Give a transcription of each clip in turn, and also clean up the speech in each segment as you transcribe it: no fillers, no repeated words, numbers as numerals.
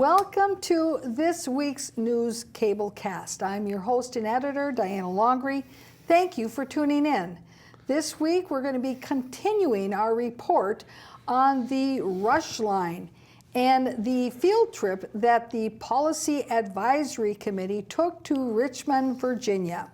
Welcome to this week's News Cablecast. I'm your host and editor, Diana Longry. Thank you for tuning in. This week we're going to be continuing our report on the Rush Line and the field trip that the Policy Advisory Committee took to Richmond, Virginia.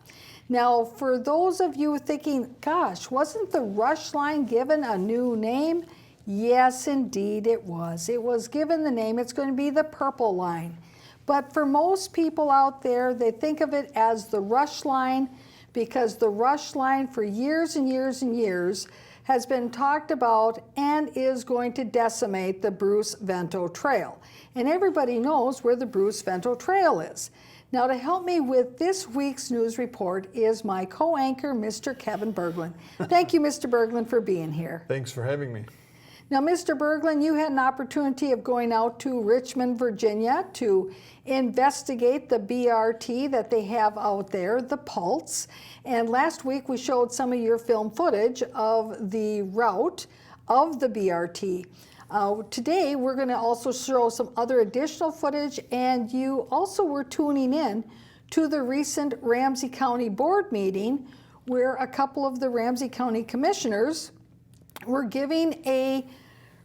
Now, for those of you thinking, gosh, wasn't the Rush Line given a new name? Yes, indeed it was. It was given the name, it's going to be the Purple Line. But for most people out there, they think of it as the Rush Line because the Rush Line for years and years and years has been talked about and is going to decimate the Bruce Vento Trail. And everybody knows where the Bruce Vento Trail is. Now, to help me with this week's news report is my co-anchor, Mr. Kevin Berglund. Thank you, Mr. Berglund, for being here. Thanks for having me. Now, Mr. Berglund, you had an opportunity of going out to Richmond, Virginia to investigate the BRT that they have out there, the Pulse. And last week we showed some of your film footage of the route of the BRT. Today we're going to also show some other additional footage, and you also were tuning in to the recent Ramsey County Board meeting where a couple of the Ramsey County commissioners were giving a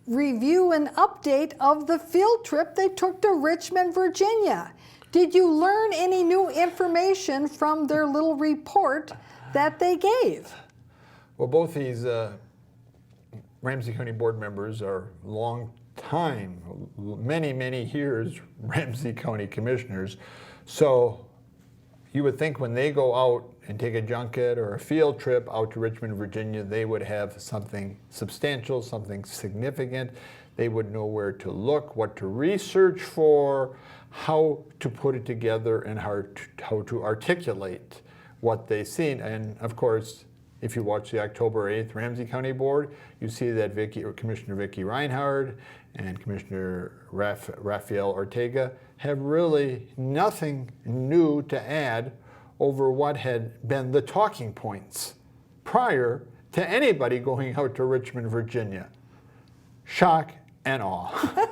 review and update of the field trip they took to Richmond, Virginia. Did you learn any new information from their little report that they gave? Well, both these Ramsey County board members are long time, many years Ramsey County commissioners. So you would think when they go out and take a junket or a field trip out to Richmond, Virginia, they would have something substantial, something significant. They would know where to look, what to research for, how to put it together, and how to articulate what they've seen. And of course, if you watch the October 8th Ramsey County Board, you see that Commissioner Vicki Reinhardt and Commissioner Rafael Ortega have really nothing new to add over what had been the talking points prior to anybody going out to Richmond, Virginia. Shock and awe.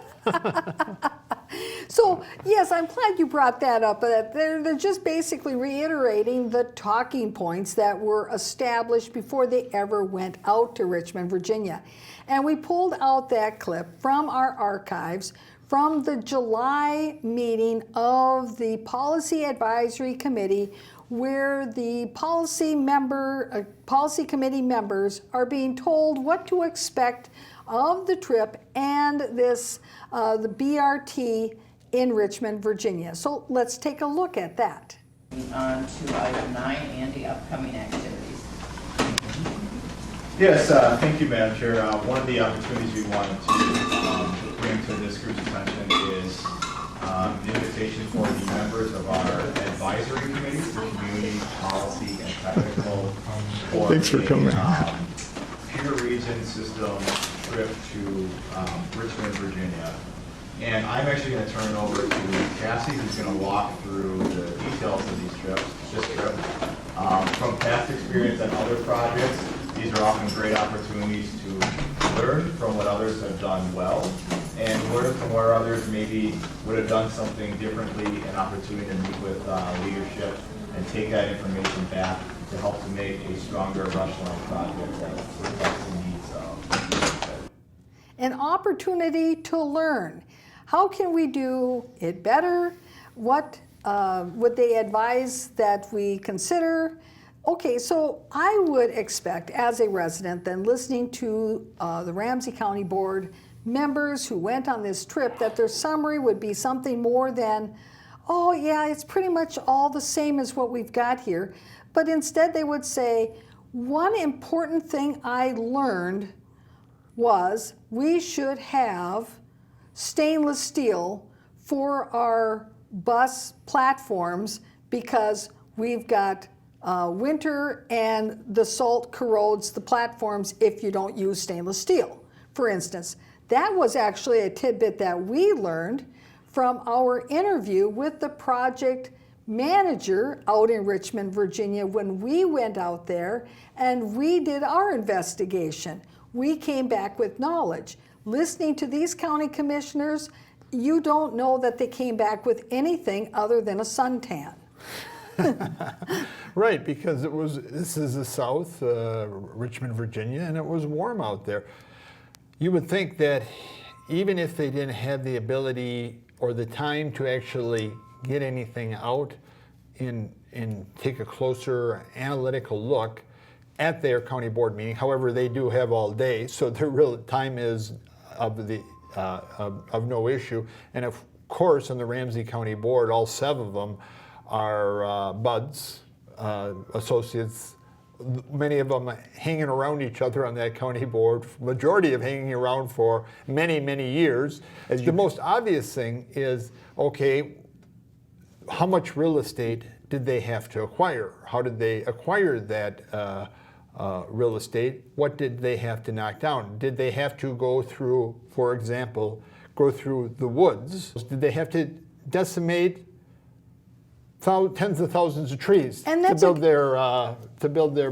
So, yes, I'm glad you brought that up. They're just basically reiterating the talking points that were established before they ever went out to Richmond, Virginia. And we pulled out that clip from our archives from the July meeting of the Policy Advisory Committee, where the policy committee members are being told what to expect of the trip and this the BRT in Richmond, Virginia. So let's take a look at that. On to item 9 and the upcoming activities. Yes, thank you, Madam Chair. One of the opportunities we wanted to bring to this group's attention is the invitation for the members of our advisory committee for community policy and technical for Thanks for coming. Peer region system trip to Richmond, Virginia. And I'm actually going to turn it over to Cassie, who's going to walk through the details of this trip. From past experience on other projects, these are often great opportunities to learn from what others have done well and learn from where others maybe would have done something differently, an opportunity to meet with leadership and take that information back to help to make a stronger Rush Line project that reflects the needs of. An opportunity to learn. How can we do it better? What would they advise that we consider? Okay, so I would expect as a resident then listening to the Ramsey County Board members who went on this trip that their summary would be something more than, oh yeah, it's pretty much all the same as what we've got here. But instead they would say, one important thing I learned was we should have stainless steel for our bus platforms because we've got winter and the salt corrodes the platforms if you don't use stainless steel, for instance. That was actually a tidbit that we learned from our interview with the project manager out in Richmond, Virginia, when we went out there and we did our investigation. We came back with knowledge. Listening to these county commissioners, you don't know that they came back with anything other than a suntan. Right, because this is the South, Richmond, Virginia, and it was warm out there. You would think that even if they didn't have the ability or the time to actually get anything out and take a closer analytical look at their county board meeting, however, they do have all day, so their real time is of no issue. And of course, on the Ramsey County Board, all 7 of them are buds, associates, many of them hanging around each other on that county board, majority of hanging around for many, many years. The most obvious thing is, okay, how much real estate did they have to acquire? How did they acquire that real estate? What did they have to knock down? Did they have to go through, for example, go through the woods? Did they have to decimate tens of thousands of trees And to that's build their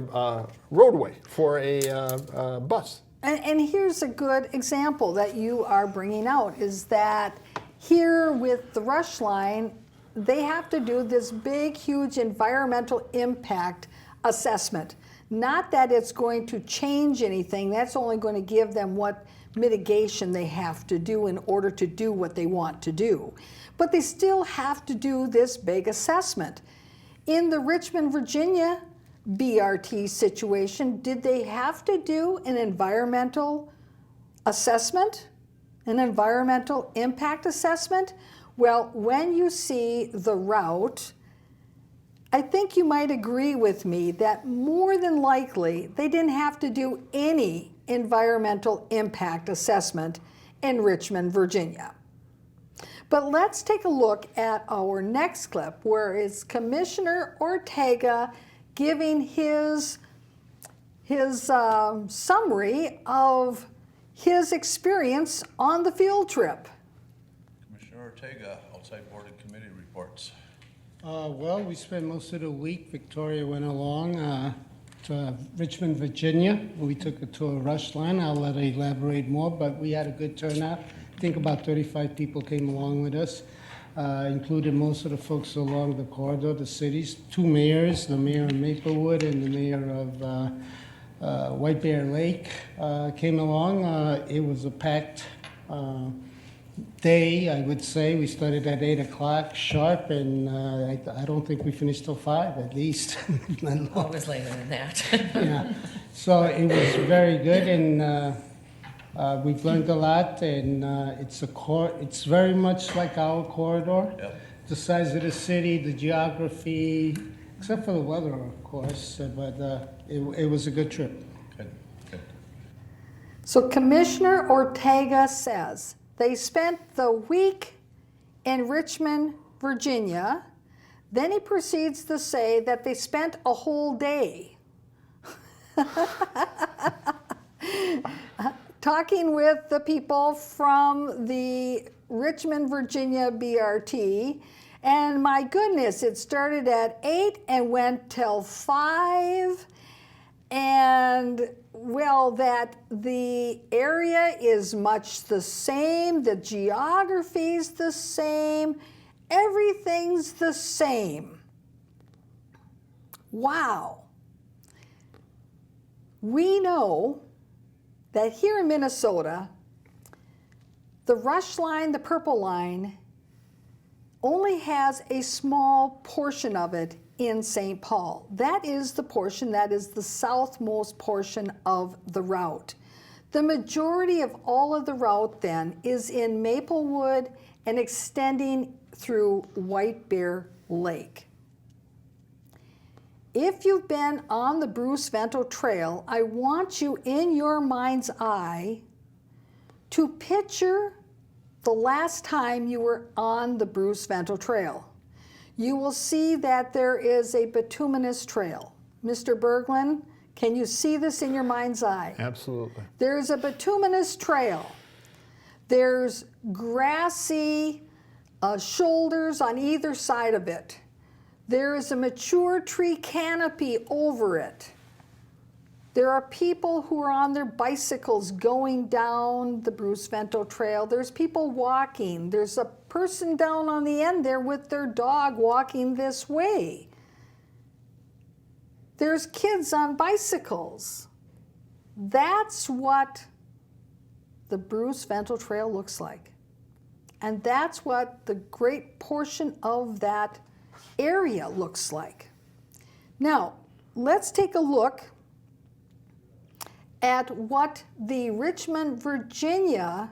roadway for a bus? And here's a good example that you are bringing out, is that here with the Rush Line, they have to do this big, huge environmental impact assessment. Not that it's going to change anything, that's only going to give them what mitigation they have to do in order to do what they want to do. But they still have to do this big assessment. In the Richmond, Virginia BRT situation, did they have to do an environmental assessment, an environmental impact assessment? Well, when you see the route, I think you might agree with me that more than likely they didn't have to do any environmental impact assessment in Richmond, Virginia. But let's take a look at our next clip, where it's Commissioner Ortega giving his summary of his experience on the field trip. Commissioner Ortega, outside board and committee reports. Well, we spent most of the week, Victoria went along to Richmond, Virginia. We took a tour of Rush Line. I'll let her elaborate more, but we had a good turnout. I think about 35 people came along with us, included most of the folks along the corridor, the cities, 2 mayors, the mayor of Maplewood and the mayor of White Bear Lake came along. It was a packed day, I would say. We started at 8 o'clock sharp, and I don't think we finished till 5 at least. Always later than that. Yeah. So it was very good, and we've learned a lot, and it's very much like our corridor. Yep. The size of the city, the geography, except for the weather, of course, but it was a good trip. Good, good. So Commissioner Ortega says they spent the week in Richmond, Virginia. Then he proceeds to say that they spent a whole day talking with the people from the Richmond, Virginia BRT. And my goodness, it started at 8 and went till 5. And well, that the area is much the same, the geography's the same, everything's the same. Wow. We know that here in Minnesota, the Rush Line, the Purple Line, only has a small portion of it in St. Paul. That is the portion, that is the southmost portion of the route. The majority of all of the route then is in Maplewood and extending through White Bear Lake. If you've been on the Bruce Vento Trail, I want you in your mind's eye to picture the last time you were on the Bruce Vento Trail. You will see that there is a bituminous trail. Mr. Berglund, can you see this in your mind's eye? Absolutely. There's a bituminous trail. There's grassy shoulders on either side of it. There is a mature tree canopy over it. There are people who are on their bicycles going down the Bruce Vento Trail. There's people walking. There's a person down on the end there with their dog walking this way. There's kids on bicycles. That's what the Bruce Vento Trail looks like. And that's what the great portion of that area looks like. Now, let's take a look at what the Richmond, Virginia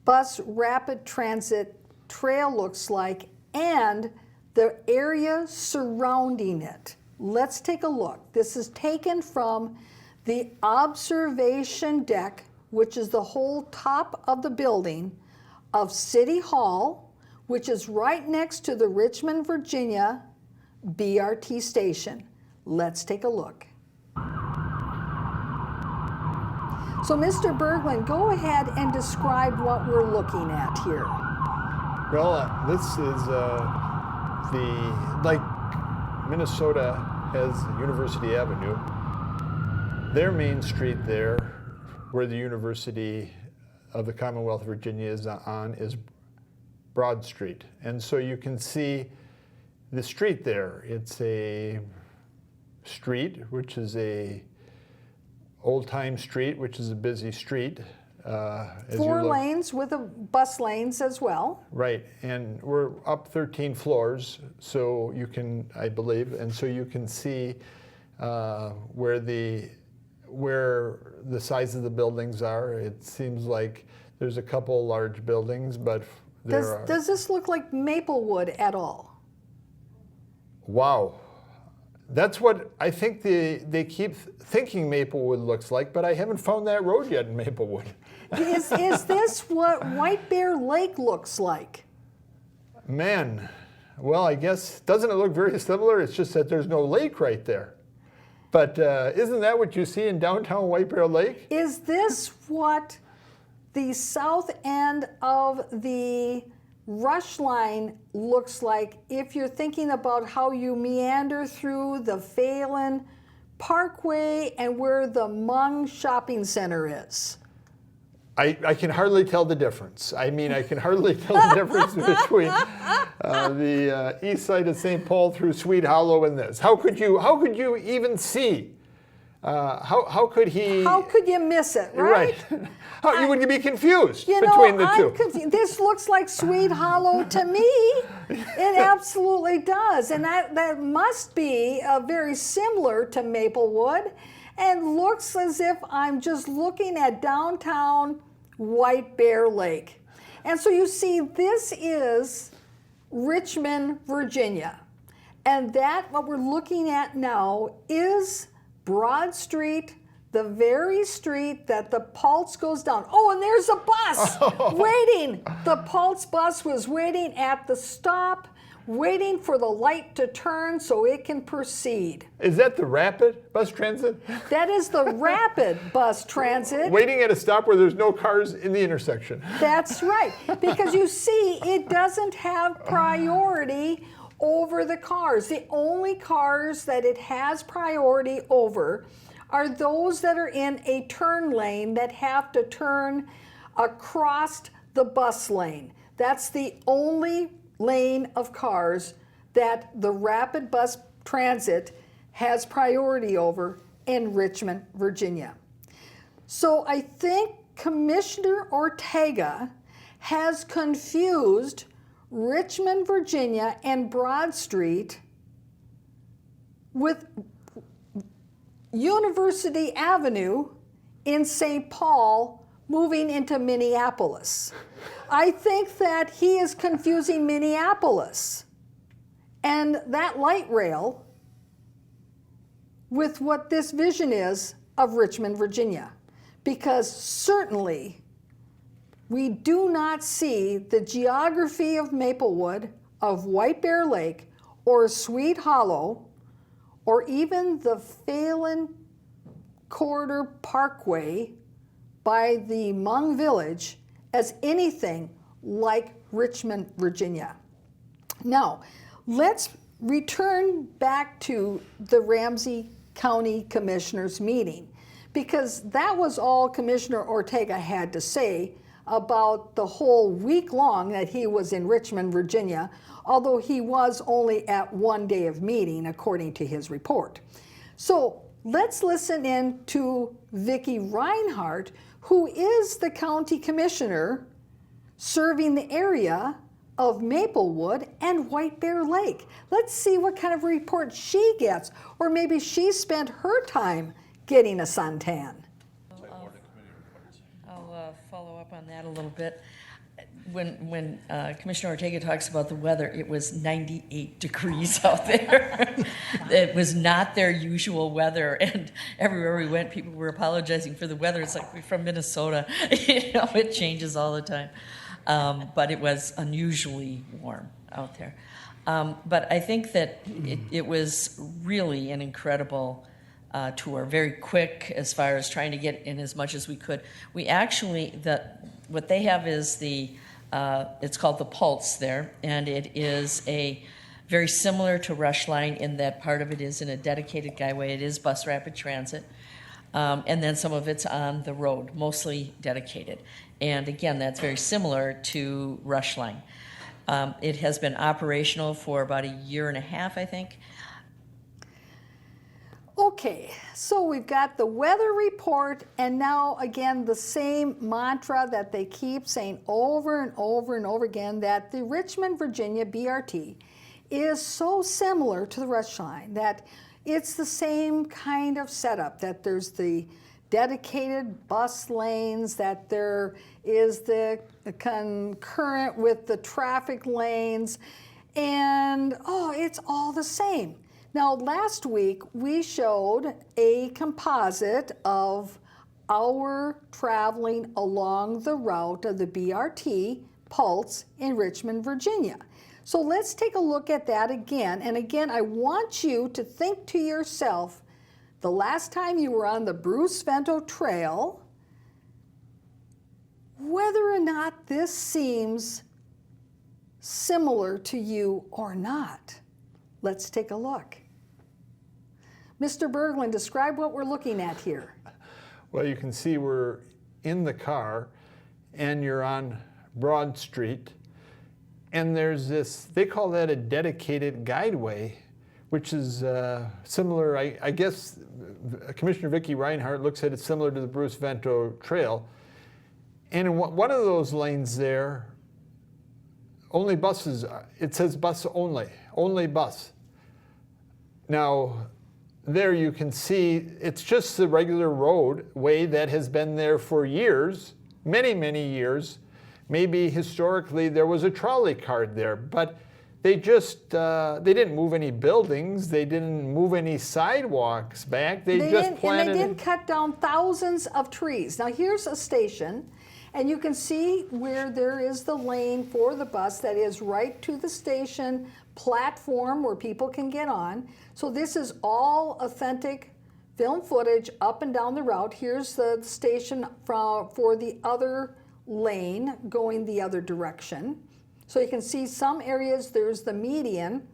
bus rapid transit trail looks like and the area surrounding it. Let's take a look. This is taken from the observation deck, which is the whole top of the building of City Hall, which is right next to the Richmond, Virginia BRT station. Let's take a look. So Mr. Berglund, go ahead and describe what we're looking at here. Well, this is like Minnesota has University Avenue. Their main street there, where the University of the Commonwealth of Virginia is on, is Broad Street. And so you can see the street there. It's a street, which is a old-time street, which is a busy street. Four lanes with bus lanes as well. Right, and we're up 13 floors, so you can, I believe, and so you can see where the size of the buildings are. It seems like there's a couple large buildings, but Does this look like Maplewood at all? Wow. That's what I think they keep thinking Maplewood looks like, but I haven't found that road yet in Maplewood. Is this what White Bear Lake looks like? Man, well, I guess, doesn't it look very similar? It's just that there's no lake right there. But isn't that what you see in downtown White Bear Lake? Is this what the south end of the Rush Line looks like if you're thinking about how you meander through the Phelan Parkway and where the Mung Shopping Center is? I can hardly tell the difference. I mean, I can hardly tell the difference between the east side of St. Paul through Sweet Hollow and this. How could you even see? How could he? How could you miss it, right? How you would be confused You between know, the two. This looks like Sweet Hollow to me. It absolutely does. And that must be very similar to Maplewood and looks as if I'm just looking at downtown White Bear Lake. And so you see, this is Richmond, Virginia. And what we're looking at now is Broad Street, the very street that the Pulse goes down. Oh, and there's a bus waiting. The Pulse bus was waiting at the stop, waiting for the light to turn so it can proceed. Is that the Rapid Bus Transit? That is the Rapid Bus Transit. Waiting at a stop where there's no cars in the intersection. That's right, because you see, it doesn't have priority over the cars. The only cars that it has priority over are those that are in a turn lane that have to turn across the bus lane. That's the only lane of cars that the Rapid Bus Transit has priority over in Richmond, Virginia. So I think Commissioner Ortega has confused Richmond, Virginia and Broad Street with University Avenue in St. Paul moving into Minneapolis. I think that he is confusing Minneapolis and that light rail with what this vision is of Richmond, Virginia. Because certainly we do not see the geography of Maplewood, of White Bear Lake, or Sweet Hollow, or even the Phelan Corridor Parkway by the Hmong Village as anything like Richmond, Virginia. Now, let's return back to the Ramsey County Commissioners meeting, because that was all Commissioner Ortega had to say about the whole week long that he was in Richmond, Virginia, although he was only at one day of meeting, according to his report. So let's listen in to Vicki Reinhardt, who is the county commissioner serving the area of Maplewood and White Bear Lake. Let's see what kind of report she gets, or maybe she spent her time getting a suntan. Outside board and committee reports. I'll follow up on that a little bit. When Commissioner Ortega talks about the weather, it was 98 degrees out there. It was not their usual weather, and everywhere we went, people were apologizing for the weather. It's like we're from Minnesota. It changes all the time. But it was unusually warm out there. But I think that it was really an incredible tour, very quick as far as trying to get in as much as we could. We actually, what they have is it's called the Pulse there, and it is very similar to Rush Line in that part of it is in a dedicated guideway. It is bus rapid transit. And then some of it's on the road, mostly dedicated. And again, that's very similar to Rush Line. It has been operational for about a year and a half, I think. Okay, so we've got the weather report, and now again the same mantra that they keep saying over and over and over again, that the Richmond, Virginia BRT is so similar to the Rush Line that it's the same kind of setup, that there's the dedicated bus lanes, that there is the concurrent with the traffic lanes, and it's all the same. Now, last week we showed a composite of our traveling along the route of the BRT Pulse in Richmond, Virginia. So let's take a look at that again. And again, I want you to think to yourself, the last time you were on the Bruce Vento Trail, whether or not this seems similar to you or not. Let's take a look. Mr. Berglund, describe what we're looking at here. Well, you can see we're in the car and you're on Broad Street, and there's this, they call that a dedicated guideway, which is similar, I guess Commissioner Vicki Reinhardt looks at it similar to the Bruce Vento Trail. And in one of those lanes there, only buses, it says bus only bus. Now, there you can see it's just the regular roadway that has been there for years, many, many years. Maybe historically there was a trolley car there, but they just, they didn't move any buildings, they didn't move any sidewalks back, they just planted. And they didn't cut down thousands of trees. Now here's a station, and you can see where there is the lane for the bus that is right to the station platform where people can get on. So this is all authentic film footage up and down the route. Here's the station for the other lane going the other direction. So you can see some areas there's the median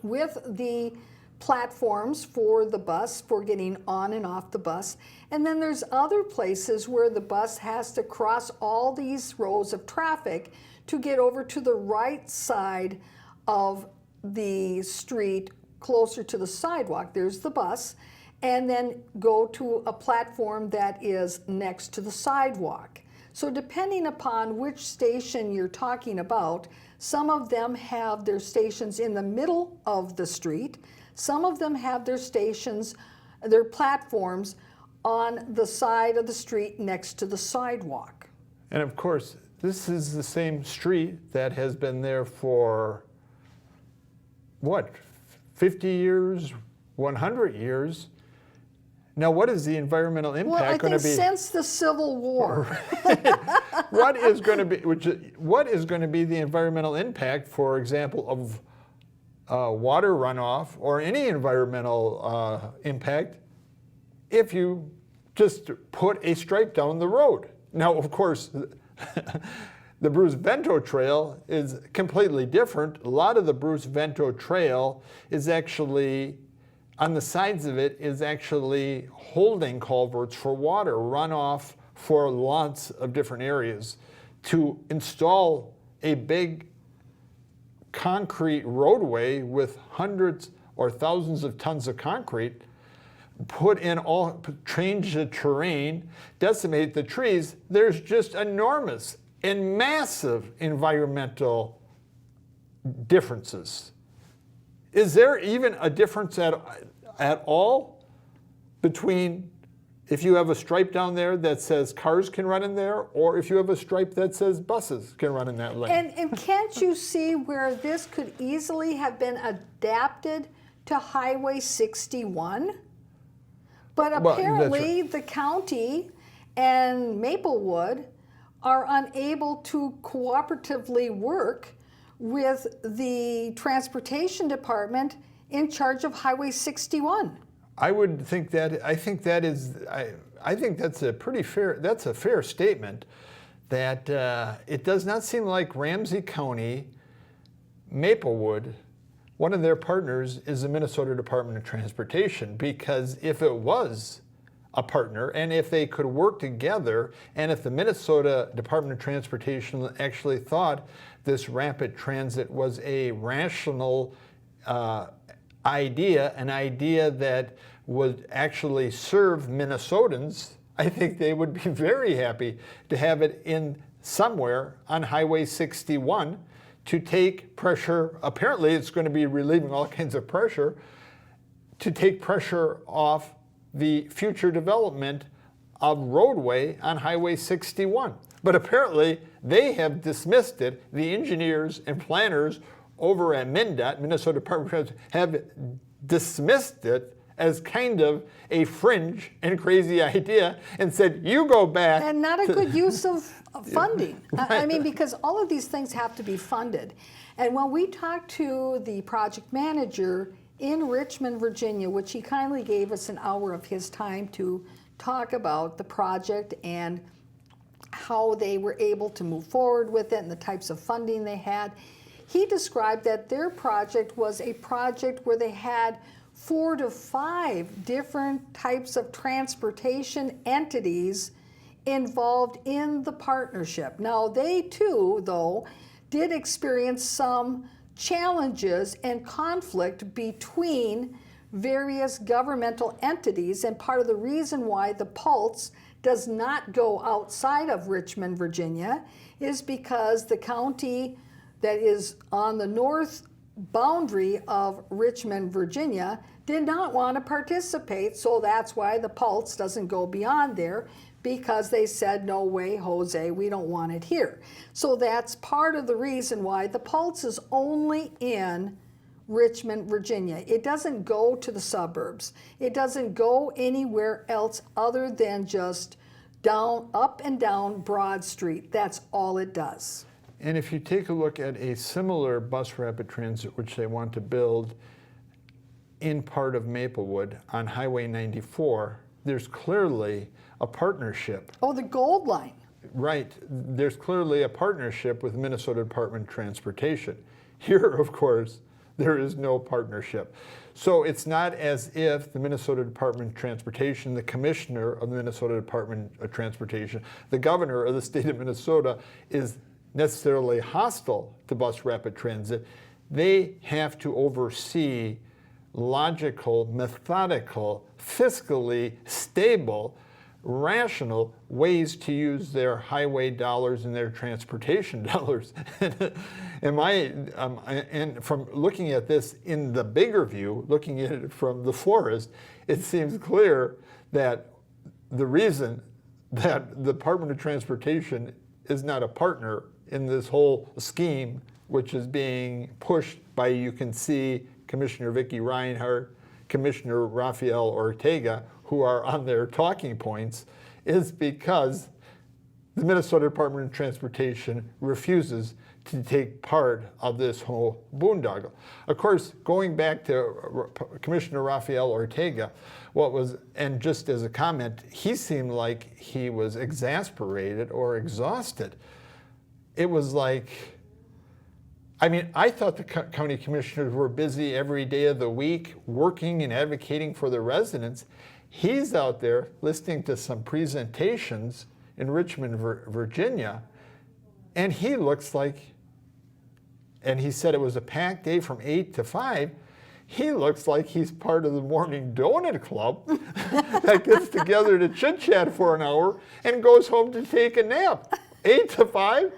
with the platforms for the bus for getting on and off the bus. And then there's other places where the bus has to cross all these rows of traffic to get over to the right side of the street closer to the sidewalk. There's the bus, and then go to a platform that is next to the sidewalk. So depending upon which station you're talking about, some of them have their stations in the middle of the street. Some of them have their stations, their platforms on the side of the street next to the sidewalk. And of course, this is the same street that has been there for, what, 50 years, 100 years? Now, what is the environmental impact going to be? Well, I think since the Civil War. What is going to be the environmental impact, for example, of water runoff or any environmental impact if you just put a stripe down the road? Now, of course, the Bruce Vento Trail is completely different. A lot of the Bruce Vento Trail is actually on the sides of it is actually holding culverts for water runoff for lots of different areas. To install a big concrete roadway with hundreds or thousands of tons of concrete, change the terrain, decimate the trees, there's just enormous and massive environmental differences. Is there even a difference at all between if you have a stripe down there that says cars can run in there, or if you have a stripe that says buses can run in that lane? And can't you see where this could easily have been adapted to Highway 61? But Well, that's apparently the county and Maplewood are unable to cooperatively work with the transportation department in charge of Highway 61. I think that's a pretty fair, that's a fair statement, that it does not seem like Ramsey County, Maplewood, one of their partners is the Minnesota Department of Transportation, because if it was a partner and if they could work together, and if the Minnesota Department of Transportation actually thought this rapid transit was a rational idea, an idea that would actually serve Minnesotans, I think they would be very happy to have it in somewhere on Highway 61 to take pressure. Apparently it's going to be relieving all kinds of pressure, to take pressure off the future development of roadway on Highway 61. But apparently they have dismissed it. The engineers and planners over at MnDOT, Minnesota Department of Transportation, have dismissed it as kind of a fringe and crazy idea and said, you go back. And not a good use of funding. I mean, because all of these things have to be funded. And when we talked to the project manager in Richmond, Virginia, which he kindly gave us an hour of his time to talk about the project and how they were able to move forward with it and the types of funding they had, he described that their project was a project where they had 4 to 5 different types of transportation entities involved in the partnership. Now, they too, though, did experience some challenges and conflict between various governmental entities, and part of the reason why the Pulse does not go outside of Richmond, Virginia, is because the county that is on the north boundary of Richmond, Virginia, did not want to participate, so that's why the Pulse doesn't go beyond there, because they said, no way, Jose, we don't want it here. So that's part of the reason why the Pulse is only in Richmond, Virginia. It doesn't go to the suburbs. It doesn't go anywhere else other than just down, up and down Broad Street. That's all it does. And if you take a look at a similar bus rapid transit, which they want to build in part of Maplewood on Highway 94, there's clearly a partnership. Oh, the Gold Line. Right. There's clearly a partnership with the Minnesota Department of Transportation. Here, of course, there is no partnership. So it's not as if the Minnesota Department of Transportation, the commissioner of the Minnesota Department of Transportation, the governor of the state of Minnesota is necessarily hostile to bus rapid transit. They have to oversee logical, methodical, fiscally stable, rational ways to use their highway dollars and their transportation dollars. And from looking at this in the bigger view, looking at it from the forest, it seems clear that the reason that the Department of Transportation is not a partner in this whole scheme, which is being pushed by, you can see, Commissioner Vicki Reinhardt, Commissioner Rafael Ortega, who are on their talking points, is because the Minnesota Department of Transportation refuses to take part of this whole boondoggle. Of course, going back to Commissioner Rafael Ortega, and just as a comment, he seemed like he was exasperated or exhausted. It was like, I mean, I thought the county commissioners were busy every day of the week working and advocating for the residents. He's out there listening to some presentations in Richmond, Virginia, and he looks like, and he said it was a packed day from 8 to 5. He looks like he's part of the morning donut club that gets together to chit chat for an hour and goes home to take a nap. 8 to 5?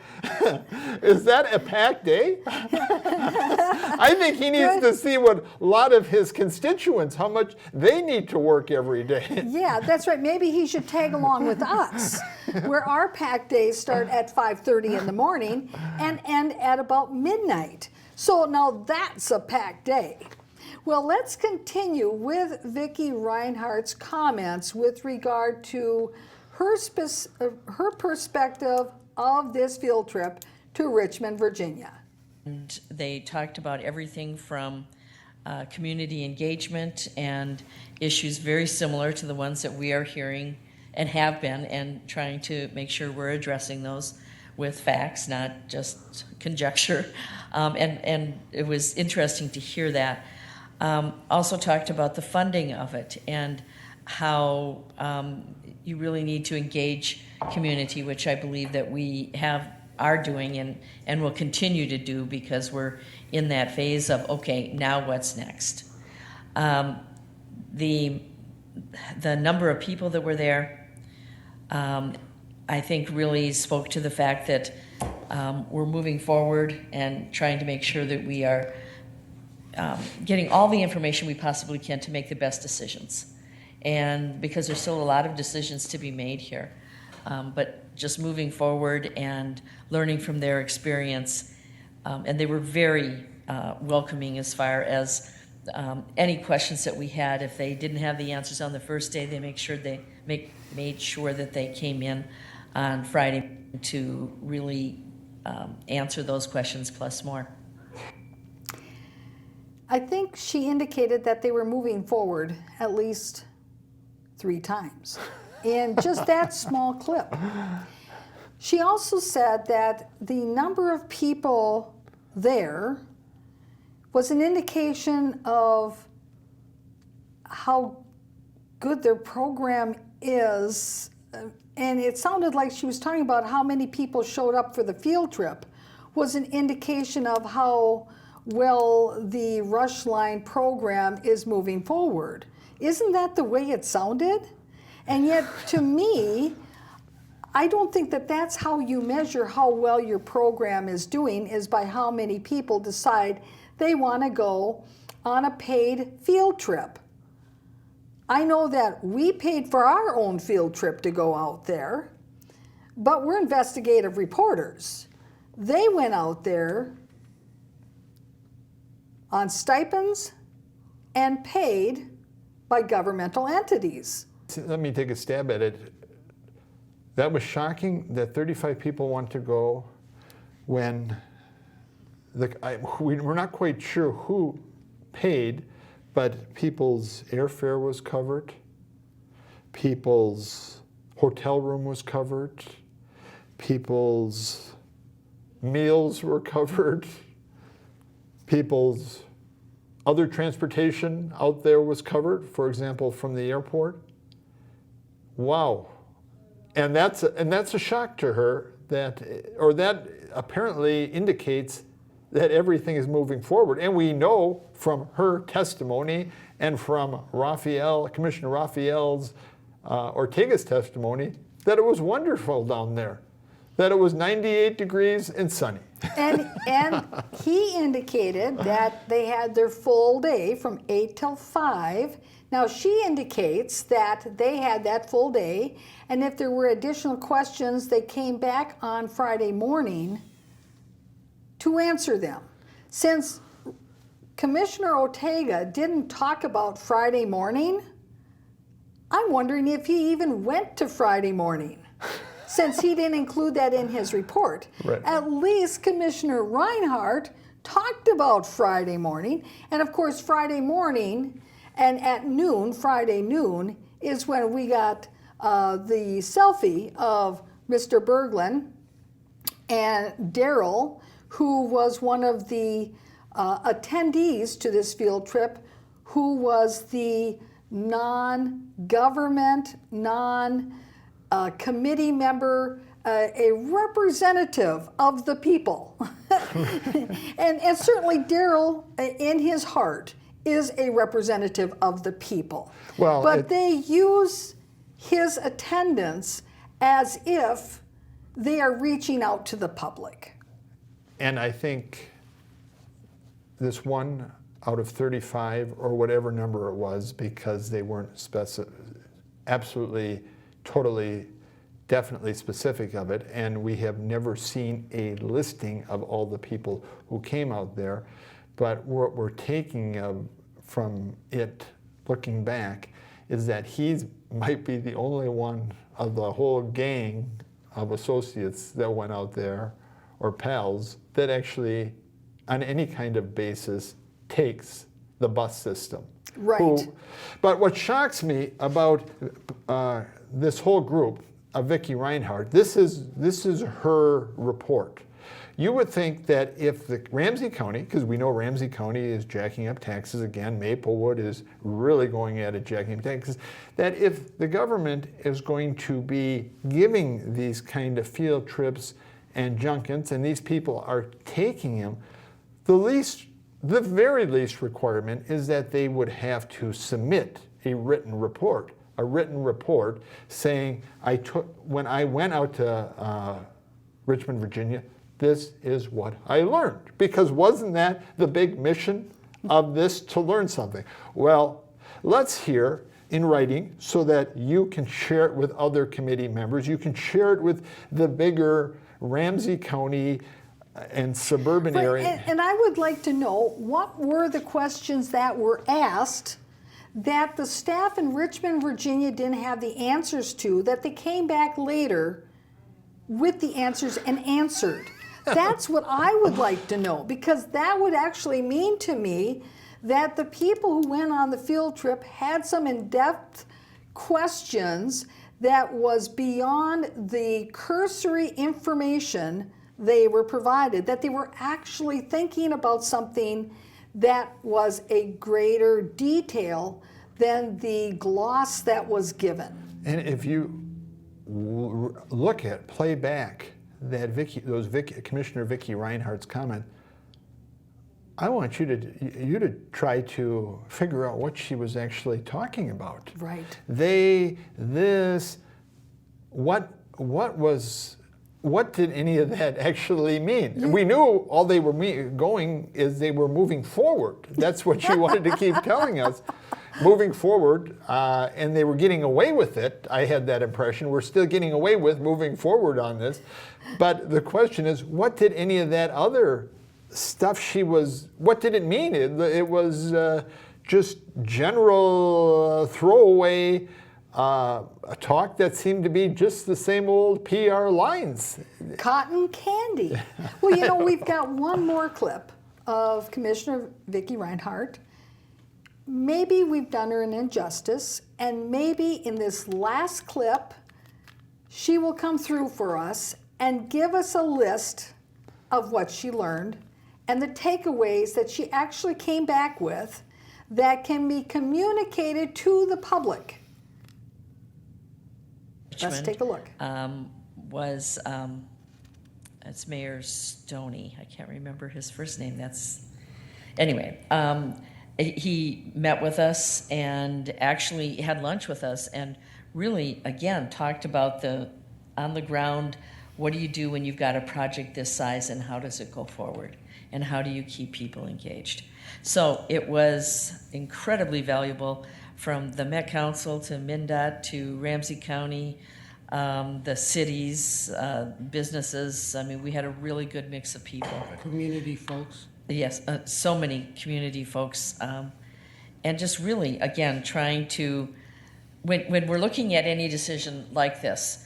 Is that a packed day? I think he needs to see what a lot of his constituents, how much they need to work every day. Yeah, that's right. Maybe he should tag along with us, where our packed days start at 5:30 in the morning and end at about midnight. So now that's a packed day. Well, let's continue with Vicki Reinhardt's comments with regard to her perspective of this field trip to Richmond, Virginia. And they talked about everything from community engagement and issues very similar to the ones that we are hearing and have been, and trying to make sure we're addressing those with facts, not just conjecture. And it was interesting to hear that. Also talked about the funding of it and how you really need to engage community, which I believe that we are doing and will continue to do, because we're in that phase of, okay, now what's next? The number of people that were there, I think really spoke to the fact that we're moving forward and trying to make sure that we are getting all the information we possibly can to make the best decisions. And because there's still a lot of decisions to be made here. But just moving forward and learning from their experience. And they were very welcoming as far as any questions that we had. If they didn't have the answers on the first day, they made sure that they came in on Friday to really answer those questions plus more. I think she indicated that they were moving forward at least 3 times in just that small clip. She also said that the number of people there was an indication of how good their program is. And it sounded like she was talking about how many people showed up for the field trip was an indication of how well the Rush Line program is moving forward. Isn't that the way it sounded? And yet, to me, I don't think that that's how you measure how well your program is doing, is by how many people decide they want to go on a paid field trip. I know that we paid for our own field trip to go out there, but we're investigative reporters. They went out there on stipends and paid by governmental entities. Let me take a stab at it. That was shocking that 35 people want to go when we're not quite sure who paid, but people's airfare was covered, people's hotel room was covered, people's meals were covered, people's other transportation out there was covered, for example, from the airport. Wow. And that's a shock to her, that apparently indicates that everything is moving forward. And we know from her testimony and from Commissioner Raphael's Ortega's testimony that it was wonderful down there, that it was 98 degrees and sunny. And he indicated that they had their full day from 8 till 5. Now she indicates that they had that full day, and if there were additional questions, they came back on Friday morning to answer them. Since Commissioner Ortega didn't talk about Friday morning, I'm wondering if he even went to Friday morning, since he didn't include that in his report. Right. At least Commissioner Reinhardt talked about Friday morning, and of course Friday morning and at noon, Friday noon, is when we got the selfie of Mr. Berglund and Daryl, who was one of the attendees to this field trip, who was the non-government, non-committee member, a representative of the people. and certainly Daryl, in his heart, is a representative of the people. Well, but they use his attendance as if they are reaching out to the public. And I think this one out of 35 or whatever number it was, because they weren't absolutely, totally, definitely specific of it, and we have never seen a listing of all the people who came out there. But what we're taking from it, looking back, is that he might be the only one of the whole gang of associates that went out there, or pals, that actually, on any kind of basis, takes the bus system. Right. But what shocks me about this whole group of Vicki Reinhardt, this is her report. You would think that if the Ramsey County, because we know Ramsey County is jacking up taxes again, Maplewood is really going at it jacking up taxes, that if the government is going to be giving these kind of field trips and junkets, and these people are taking them, the very least requirement is that they would have to submit a written report saying, when I went out to Richmond, Virginia, this is what I learned. Because wasn't that the big mission of this, to learn something? Well, let's hear in writing so that you can share it with other committee members. You can share it with the bigger Ramsey County and suburban area. And I would like to know, what were the questions that were asked that the staff in Richmond, Virginia didn't have the answers to, that they came back later with the answers and answered? That's what I would like to know, because that would actually mean to me that the people who went on the field trip had some in-depth questions that was beyond the cursory information they were provided, that they were actually thinking about something that was a greater detail than the gloss that was given. And if you play back that Commissioner Vicki Reinhardt's comment, I want you to try to figure out what she was actually talking about. Right. What did any of that actually mean? We knew all they were they were moving forward. That's what she wanted to keep telling us. Moving forward, and they were getting away with it. I had that impression. We're still getting away with moving forward on this. But the question is, what did any of that other stuff what did it mean? It was just general throwaway a talk that seemed to be just the same old PR lines. Cotton candy. Well, we've got one more clip of Commissioner Vicki Reinhardt. Maybe we've done her an injustice, and maybe in this last clip, she will come through for us and give us a list of what she learned and the takeaways that she actually came back with that can be communicated to the public. Let's take a look. It's Mayor Stoney. I can't remember his first name. He met with us and actually had lunch with us and really, again, talked about the on the ground, what do you do when you've got a project this size and how does it go forward? And how do you keep people engaged? So it was incredibly valuable, from the Met Council to MnDOT to Ramsey County, the cities, businesses. I mean, we had a really good mix of people. Community folks. Yes, so many community folks. And just really, again, trying to, when we're looking at any decision like this,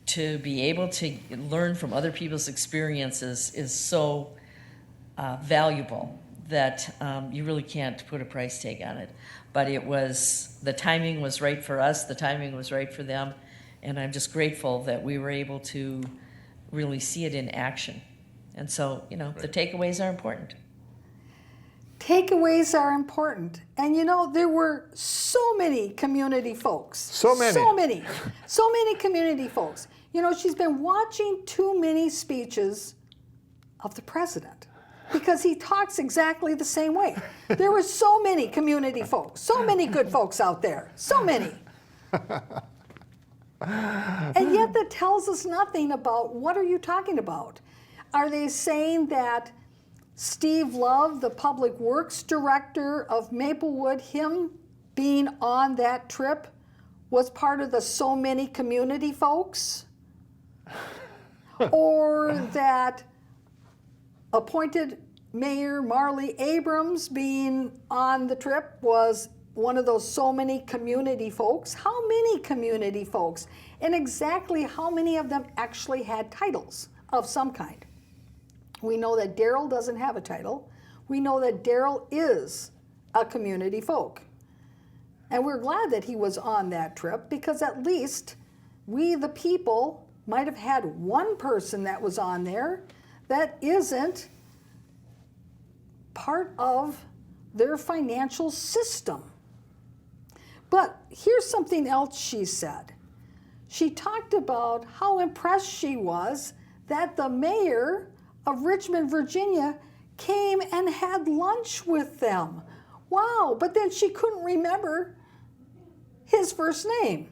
to be able to learn from other people's experiences is so valuable that you really can't put a price tag on it. But the timing was right for us, the timing was right for them, and I'm just grateful that we were able to really see it in action And so, the takeaways are important. Takeaways are important. And there were so many community folks. So many. So many community folks. She's been watching too many speeches of the president because he talks exactly the same way. There were so many community folks, so many good folks out there, so many. And yet that tells us nothing about what are you talking about. Are they saying that Steve Love, the public works director of Maplewood, him being on that trip was part of the so many community folks? Or that appointed Mayor Marley Abrams being on the trip was one of those so many community folks? How many community folks? And exactly how many of them actually had titles of some kind? We know that Daryl doesn't have a title. We know that Daryl is a community folk. And we're glad that he was on that trip because at least we, the people, might have had one person that was on there that isn't part of their financial system. But here's something else she said. She talked about how impressed she was that the mayor of Richmond, Virginia, came and had lunch with them. Wow, but then she couldn't remember his first name.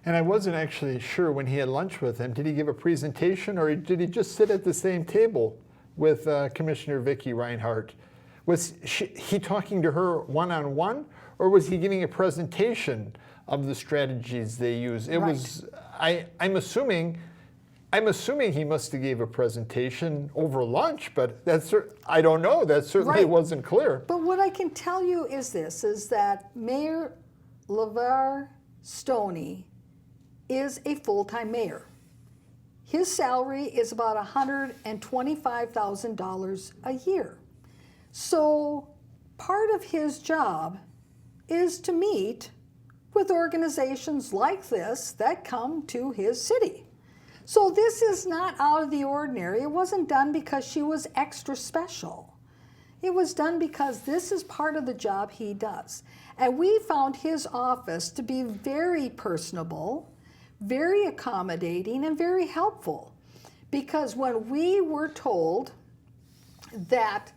And I wasn't actually sure when he had lunch with him. Did he give a presentation or did he just sit at the same table with Commissioner Vicki Reinhardt? Was he talking to her one-on-one or was he giving a presentation of the strategies they use? It was, I'm assuming he must have gave a presentation over lunch, but I don't know. That certainly wasn't clear. But what I can tell you is this, is that Mayor LeVar Stoney is a full-time mayor. His salary is about $125,000 a year. So part of his job is to meet with organizations like this that come to his city. So this is not out of the ordinary. It wasn't done because she was extra special. It was done because this is part of the job he does. And we found his office to be very personable, very accommodating, and very helpful. Because when we were told that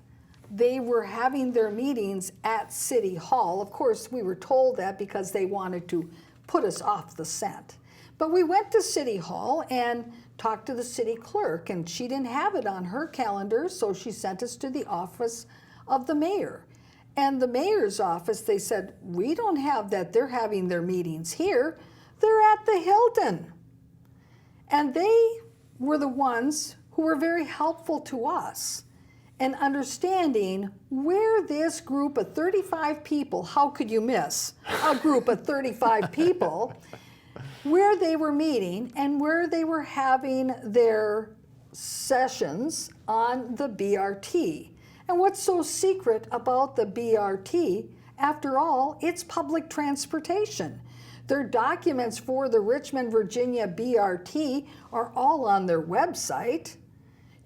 they were having their meetings at City Hall, of course we were told that because they wanted to put us off the scent. But we went to City Hall and talked to the city clerk, and she didn't have it on her calendar, so she sent us to the office of the mayor. And the mayor's office, they said, we don't have that. They're having their meetings here. They're at the Hilton. And they were the ones who were very helpful to us in understanding where this group of 35 people, how could you miss a group of 35 people, where they were meeting and where they were having their sessions on the BRT. And what's so secret about the BRT? After all, it's public transportation. Their documents for the Richmond, Virginia BRT are all on their website.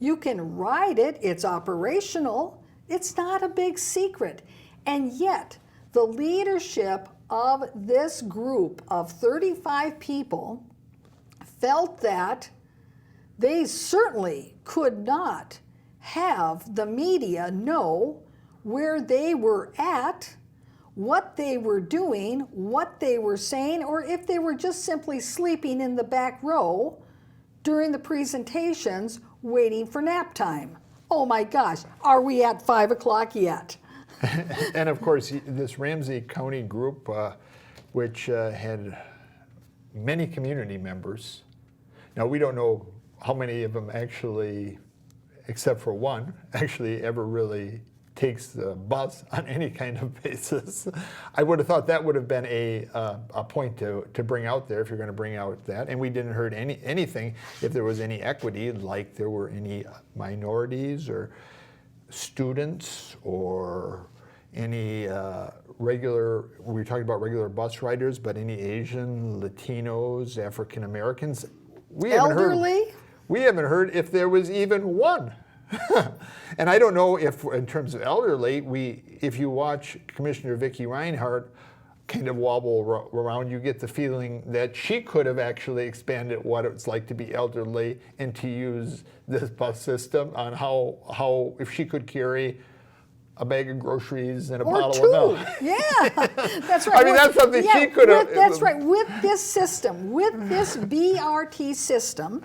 You can ride it, it's operational, it's not a big secret. And yet, the leadership of this group of 35 people felt that they certainly could not have the media know where they were at, what they were doing, what they were saying, or if they were just simply sleeping in the back row during the presentations waiting for nap time. Oh my gosh, are we at 5 o'clock yet? And of course, this Ramsey County group, which had many community members. Now, we don't know how many of them actually, except for one, actually ever really takes the bus on any kind of basis. I would have thought that would have been a point to bring out there if you're going to bring out that. And we didn't heard anything if there was any equity, like there were any minorities or students or any regular, we were talking about regular bus riders, but any Asian, Latinos, African Americans. We haven't heard. Elderly? we haven't heard if there was even one. And I don't know if, in terms of elderly, if you watch Commissioner Vicki Reinhardt kind of wobble around, you get the feeling that she could have actually expanded what it's like to be elderly and to use this bus system on how if she could carry a bag of groceries and a Or bottle two. of milk. Yeah, that's right. I mean, that's something she could have. That's right. With this system, with this BRT system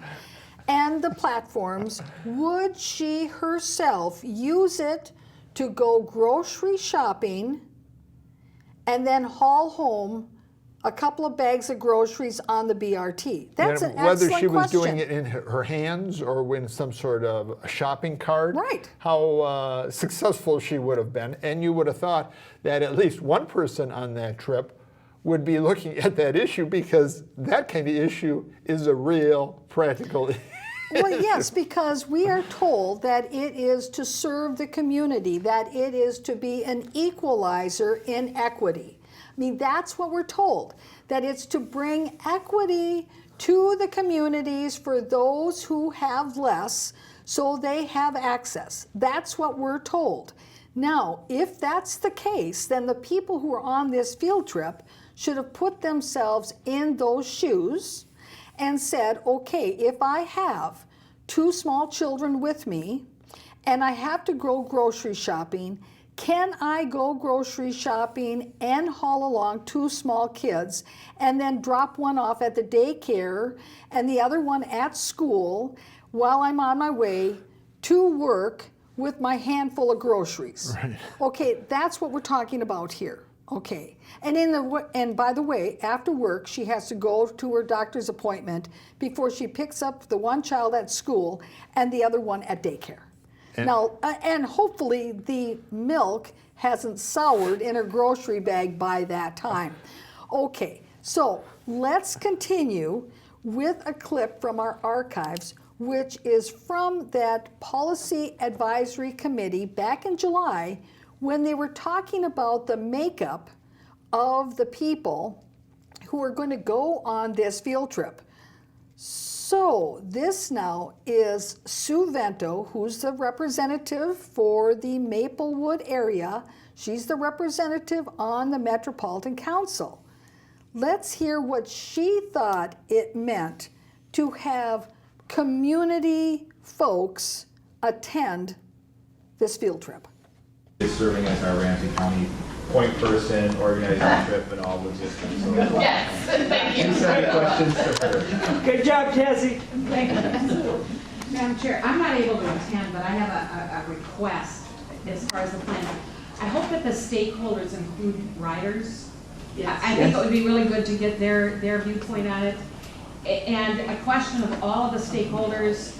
and the platforms, would she herself use it to go grocery shopping and then haul home a couple of bags of groceries on the BRT? That's an excellent Whether she was question. doing it in her hands or in some sort of a shopping cart, Right. how successful she would have been. And you would have thought that at least one person on that trip would be looking at that issue, because that kind of issue is a real practical issue. Well, yes, because we are told that it is to serve the community, that it is to be an equalizer in equity. I mean, that's what we're told, that it's to bring equity to the communities for those who have less so they have access. That's what we're told. Now, if that's the case, then the people who are on this field trip should have put themselves in those shoes and said, okay, if I have 2 small children with me and I have to go grocery shopping, can I go grocery shopping and haul along 2 small kids and then drop one off at the daycare and the other one at school while I'm on my way to work with my handful of groceries? Right. Okay, that's what we're talking about here. Okay, and by the way, after work, she has to go to her doctor's appointment before she picks up the one child at school and the other one at daycare. And hopefully the milk hasn't soured in her grocery bag by that time. Okay, so let's continue with a clip from our archives, which is from that Policy Advisory Committee back in July, when they were talking about the makeup of the people who are going to go on this field trip. So this now is Sue Vento, who's the representative for the Maplewood area. She's the representative on the Metropolitan Council. Let's hear what she thought it meant to have community folks attend this field trip. Is serving as our Ramsey County point person, organizing the trip and all logistics. So Yes, thank you. you send the questions to her. Good job, Cassie. Madam Chair, I'm not able to attend, but I have a request as far as the plan. I hope that the stakeholders include riders. I think it would be really good to get their viewpoint on it. And a question of all of the stakeholders,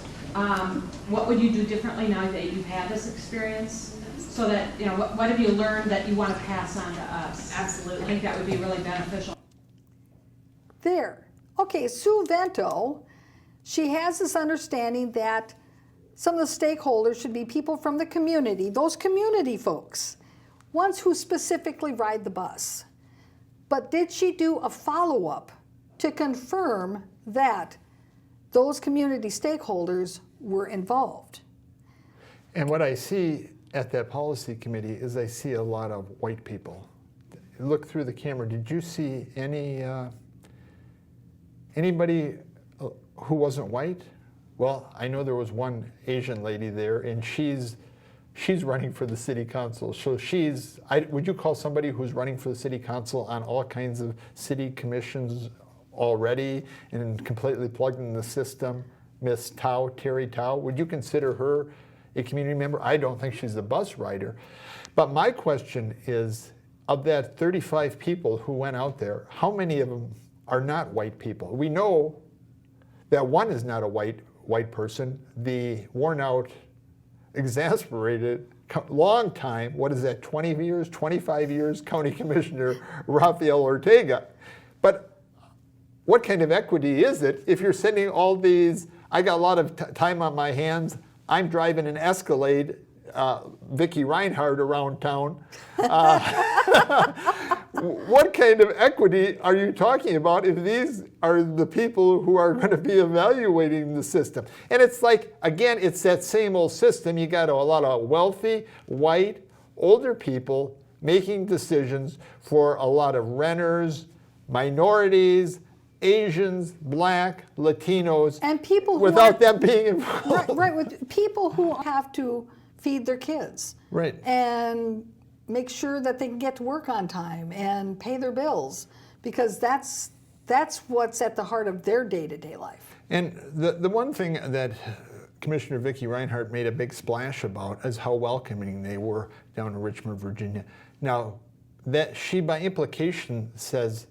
what would you do differently now that you've had this experience? So that, you know, what have you learned that you want to pass on to us? Absolutely. I think that would be really beneficial. There. Okay, Sue Vento, she has this understanding that some of the stakeholders should be people from the community, those community folks, ones who specifically ride the bus. But did she do a follow-up to confirm that those community stakeholders were involved? And what I see at that policy committee is I see a lot of white people. Look through the camera. Did you see anybody who wasn't white? Well, I know there was one Asian lady there, and she's running for the city council. So would you call somebody who's running for the city council on all kinds of city commissions already and completely plugged in the system, Miss Tao, Terry Tao? Would you consider her a community member? I don't think she's a bus rider. But my question is, of that 35 people who went out there, how many of them are not white people? We know that one is not a white person. The worn out, exasperated, long time, what is that, 20 years, 25 years, County Commissioner Rafael Ortega. But what kind of equity is it if you're sending all these, I got a lot of time on my hands, I'm driving an Escalade, Vicki Reinhardt around town. What kind of equity are you talking about if these are the people who are going to be evaluating the system? And it's like, again, it's that same old system. You got a lot of wealthy, white, older people making decisions for a lot of renters, minorities, Asians, Black, Latinos, And people who without are- them being involved. Right, with people who have to feed their kids. Right. And make sure that they can get to work on time and pay their bills, because that's what's at the heart of their day-to-day life. And the one thing that Commissioner Vicki Reinhardt made a big splash about is how welcoming they were down in Richmond, Virginia. Now, that she by implication says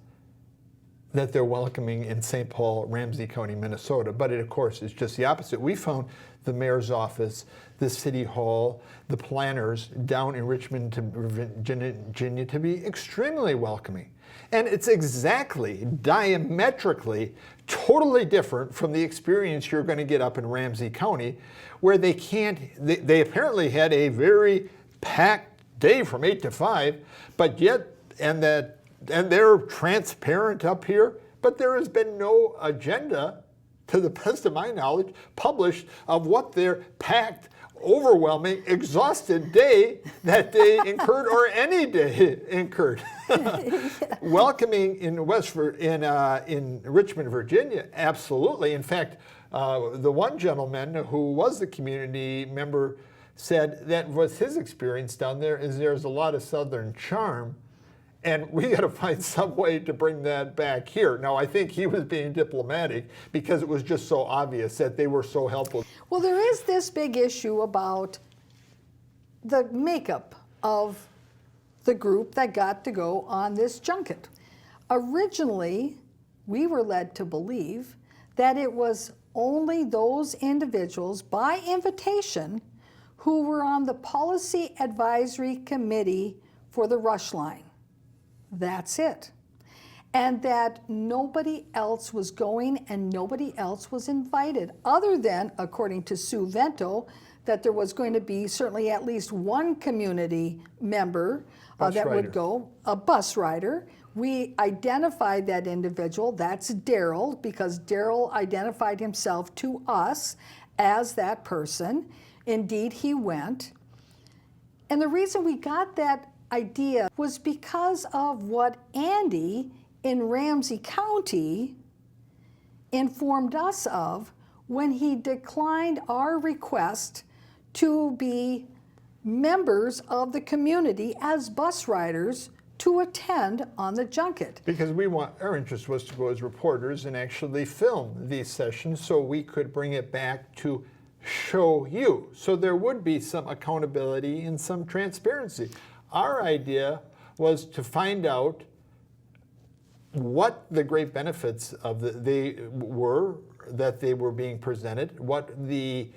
that they're welcoming in St. Paul, Ramsey County, Minnesota, but it of course is just the opposite. We found the mayor's office, the city hall, the planners down in Richmond, Virginia to be extremely welcoming. And it's exactly, diametrically, totally different from the experience you're going to get up in Ramsey County, where they apparently had a very packed day from 8 to 5, but yet, and they're transparent up here, but there has been no agenda, to the best of my knowledge, published of what their packed, overwhelming, exhausted day that they incurred, or any day incurred. Welcoming in in Richmond, Virginia, absolutely. In fact, the one gentleman who was the community member said that was his experience down there is there's a lot of Southern charm, and we got to find some way to bring that back here. Now, I think he was being diplomatic because it was just so obvious that they were so helpful. Well, there is this big issue about the makeup of the group that got to go on this junket. Originally, we were led to believe that it was only those individuals by invitation who were on the Policy Advisory Committee for the Rush Line. That's it. And that nobody else was going and nobody else was invited, other than, according to Sue Vento, that there was going to be certainly at least one community member that would go, a bus rider. We identified that individual, that's Daryl, because Daryl identified himself to us as that person. Indeed, he went. And the reason we got that idea was because of what Andy in Ramsey County informed us of when he declined our request to be members of the community as bus riders to attend on the junket. Because our interest was to go as reporters and actually film these sessions so we could bring it back to show you. So there would be some accountability and some transparency. Our idea was to find out what the great benefits of that they were being presented, what the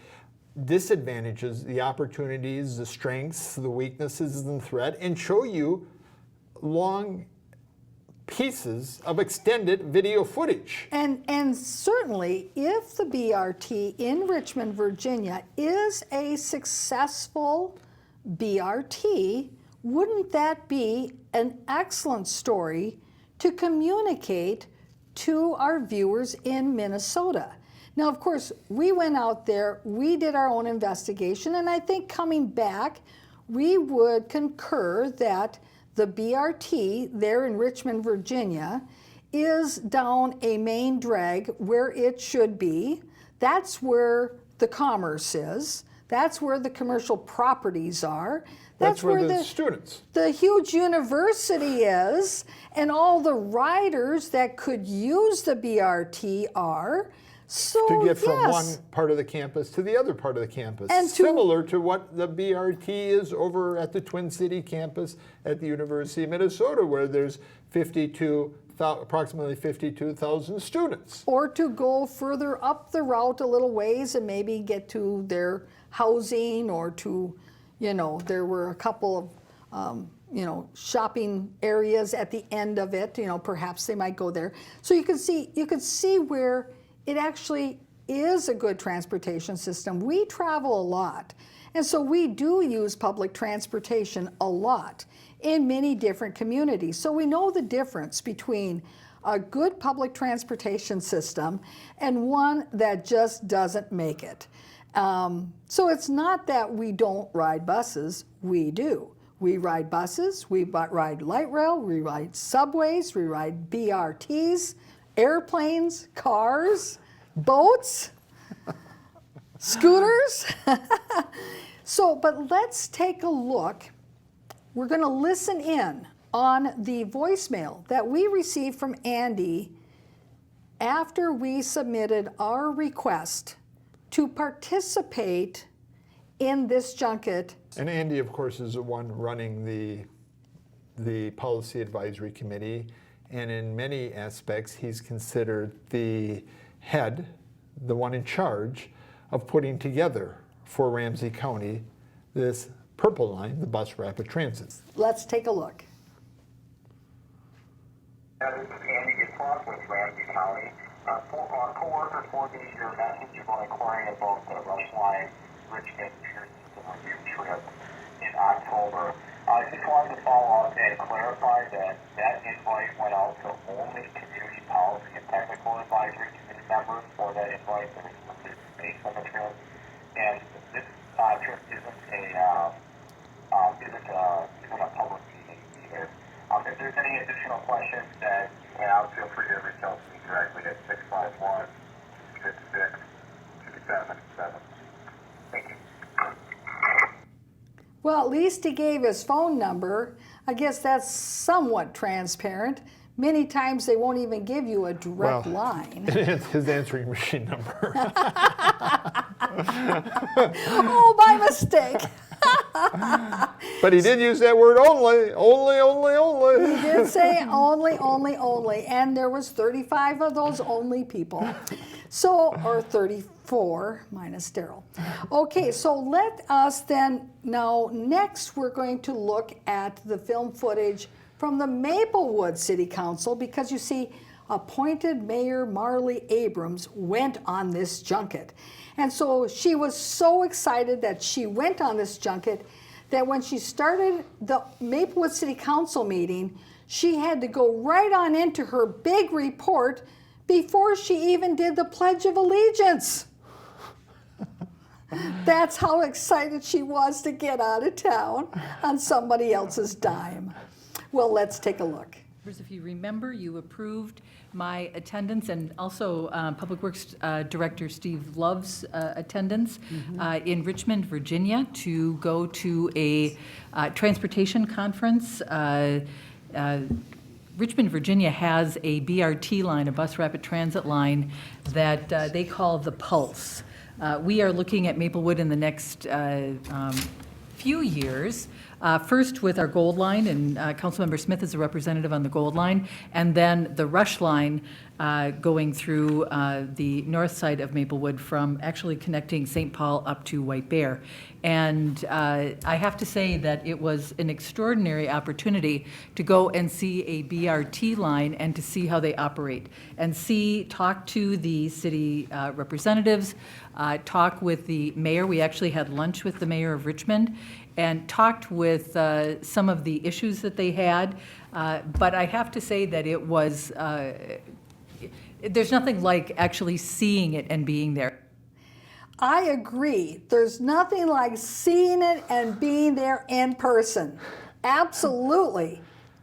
disadvantages, the opportunities, the strengths, the weaknesses, and the threat, and show you long pieces of extended video footage. And certainly, if the BRT in Richmond, Virginia is a successful BRT, wouldn't that be an excellent story to communicate to our viewers in Minnesota? Now, of course, we went out there, we did our own investigation, and I think coming back, we would concur that the BRT there in Richmond, Virginia, is down a main drag where it should be. That's where the commerce is. That's where the commercial properties are. That's where the students. The huge university is, and all the riders that could use the BRT are. So, to get from yes. one part of the campus to the other part of the campus. And similar to what the BRT is over at the Twin City campus at the University of Minnesota, where there's approximately 52,000 students. Or to go further up the route a little ways and maybe get to their housing, or to, there were a couple of, shopping areas at the end of it. Perhaps they might go there. So you could see where it actually is a good transportation system. We travel a lot. And so we do use public transportation a lot in many different communities. So we know the difference between a good public transportation system and one that just doesn't make it. So it's not that we don't ride buses, we do. We ride buses, we ride light rail, we ride subways, we ride BRTs, airplanes, cars, boats, scooters. So, but let's take a look. We're going to listen in on the voicemail that we received from Andy after we submitted our request to participate in this junket. And Andy, of course, is the one running the Policy Advisory Committee, and in many aspects, he's considered the head, the one in charge of putting together for Ramsey County this purple line, the bus rapid transit. Let's take a look. This is Andy Gitzloff with Ramsey County. Our co-workers forwarded your message about inquiring about the Rush Line Richmond trip in October. I just wanted to follow up and clarify that that invite went out to only community policy and technical advisory committee members for that invite that was listed based on the trip. And this trip isn't a public meeting either. If there's any additional questions that you have, feel free to reach out to me directly at 651-66-277. Thank you. Well, at least he gave his phone number. I guess that's somewhat transparent. Many times they won't even give you a direct line. It's his answering machine number. Oh, by mistake. But he did use that word only. He did say only, and there was 35 of those only people. So, or 34 minus Daryl. Okay, so let us then, now next we're going to look at the film footage from the Maplewood City Council, because you see, appointed Mayor Marley Abrams went on this junket. And so she was so excited that she went on this junket that when she started the Maplewood City Council meeting, she had to go right on into her big report before she even did the Pledge of Allegiance. That's how excited she was to get out of town on somebody else's dime. Well, let's take a look. If you remember, you approved my attendance and also Public Works Director Steve Love's attendance in Richmond, Virginia, to go to a transportation conference. Richmond, Virginia has a BRT line, a bus rapid transit line, that they call the Pulse. We are looking at Maplewood in the next few years. First with our Gold Line, and Councilmember Smith is a representative on the Gold Line, and then the Rush Line going through the north side of Maplewood, from actually connecting St. Paul up to White Bear. And I have to say that it was an extraordinary opportunity to go and see a BRT line and to see how they operate, and talk to the city representatives, talk with the mayor. We actually had lunch with the mayor of Richmond and talked with some of the issues that they had. But I have to say that it was, there's nothing like actually seeing it and being there. I agree. There's nothing like seeing it and being there in person. Absolutely.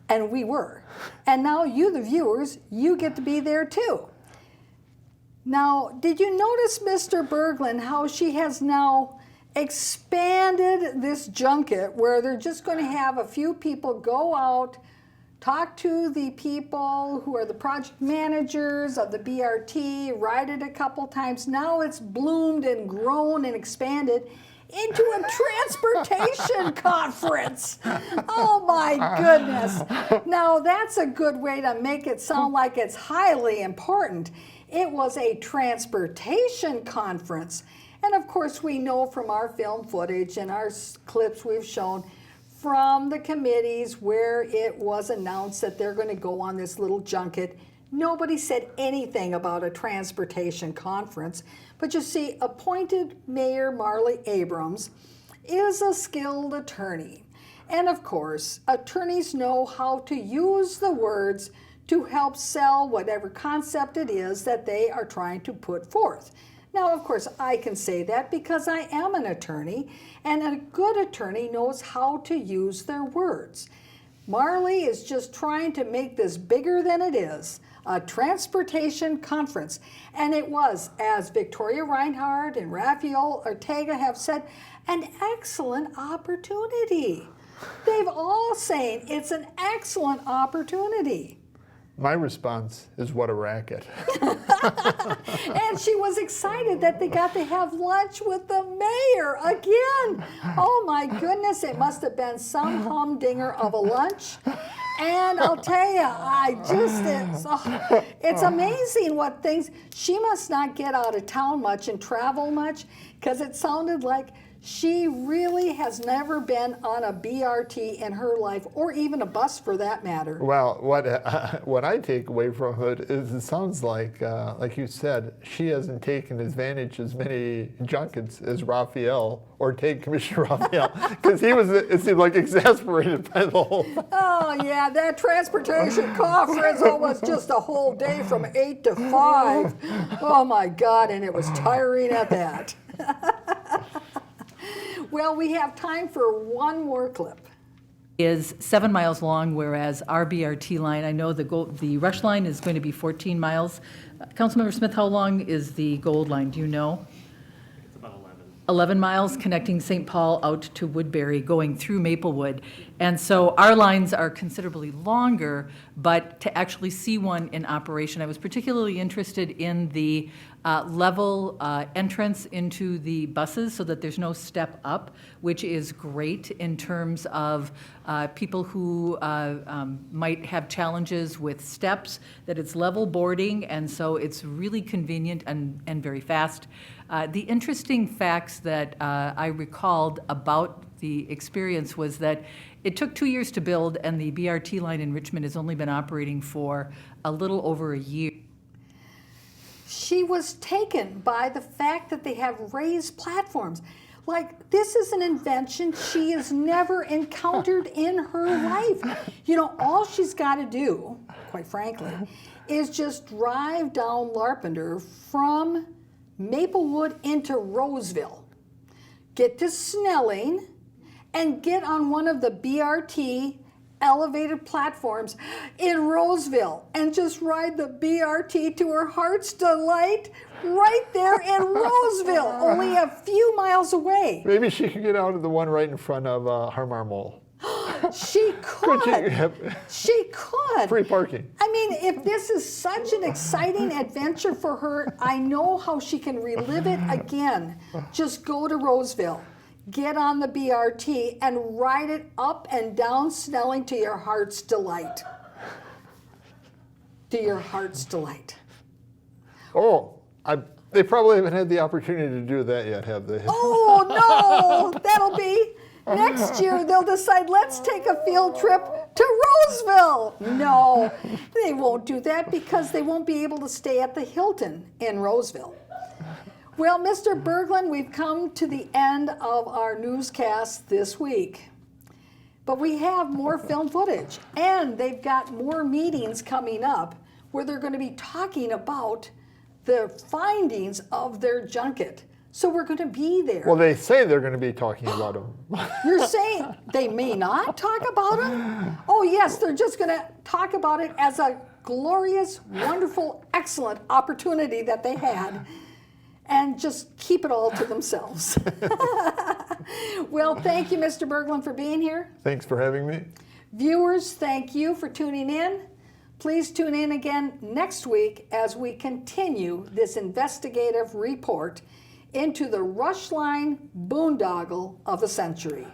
And we were. And now you, the viewers, you get to be there too. Now, did you notice, Mr. Berglund, how she has now expanded this junket where they're just going to have a few people go out, talk to the people who are the project managers of the BRT, ride it a couple times. Now it's bloomed and grown and expanded into a transportation conference. Oh my goodness. Now that's a good way to make it sound like it's highly important. It was a transportation conference. And of course, we know from our film footage and our clips we've shown from the committees where it was announced that they're going to go on this little junket. Nobody said anything about a transportation conference. But you see, appointed Mayor Marley Abrams is a skilled attorney. And of course, attorneys know how to use the words to help sell whatever concept it is that they are trying to put forth. Now, of course, I can say that because I am an attorney, and a good attorney knows how to use their words. Marley is just trying to make this bigger than it is, a transportation conference. And it was, as Victoria Reinhardt and Rafael Ortega have said, an excellent opportunity. They've all saying it's an excellent opportunity. My response is, what a racket. And she was excited that they got to have lunch with the mayor again. Oh my goodness, it must have been some humdinger of a lunch. And I'll tell you, it's amazing what things, she must not get out of town much and travel much, because it sounded like she really has never been on a BRT in her life, or even a bus for that matter. Well, what I take away from it is it sounds like you said, she hasn't taken advantage as many junkets as Raphael, or Commissioner Raphael, because it seemed like exasperated by the whole thing. Oh yeah, that transportation conference was just a whole day from 8 to 5. Oh my God, and it was tiring at that. Well, we have time for one more clip. Is 7 miles long, whereas our BRT line, I know the Rush line is going to be 14 miles. Councilmember Smith, how long is the Gold line? Do you know? It's about 11 miles connecting St. Paul out to Woodbury, going through Maplewood. And so our lines are considerably longer, but to actually see one in operation, I was particularly interested in the level entrance into the buses so that there's no step up, which is great in terms of people who might have challenges with steps, that it's level boarding, and so it's really convenient and very fast. The interesting facts that I recalled about the experience was that it took 2 years to build, and the BRT line in Richmond has only been operating for a little over a year. She was taken by the fact that they have raised platforms. Like, this is an invention she has never encountered in her life. You know, all she's got to do, quite frankly, is just drive down Larpenteur from Maplewood into Roseville, get to Snelling, and get on one of the BRT elevated platforms in Roseville and just ride the BRT to her heart's delight right there in Roseville, only a few miles away. Maybe she could get out of the one right in front of Harmar Mall. She could. She could. Free parking. I mean, if this is such an exciting adventure for her, I know how she can relive it again. Just go to Roseville, get on the BRT, and ride it up and down Snelling to your heart's delight. To your heart's delight. Oh, they probably haven't had the opportunity to do that yet, have they? Oh, no, that'll be next year. They'll decide, let's take a field trip to Roseville. No, they won't do that because they won't be able to stay at the Hilton in Roseville. Well, Mr. Berglund, we've come to the end of our newscast this week. But we have more film footage, and they've got more meetings coming up where they're going to be talking about the findings of their junket. So we're going to be there. Well, they say they're going to be talking about them. You're saying they may not talk about them? Oh, yes, they're just going to talk about it as a glorious, wonderful, excellent opportunity that they had, and just keep it all to themselves. Well, thank you, Mr. Berglund, for being here. Thanks for having me. Viewers, thank you for tuning in. Please tune in again next week as we continue this investigative report into the Rush Line boondoggle of the century.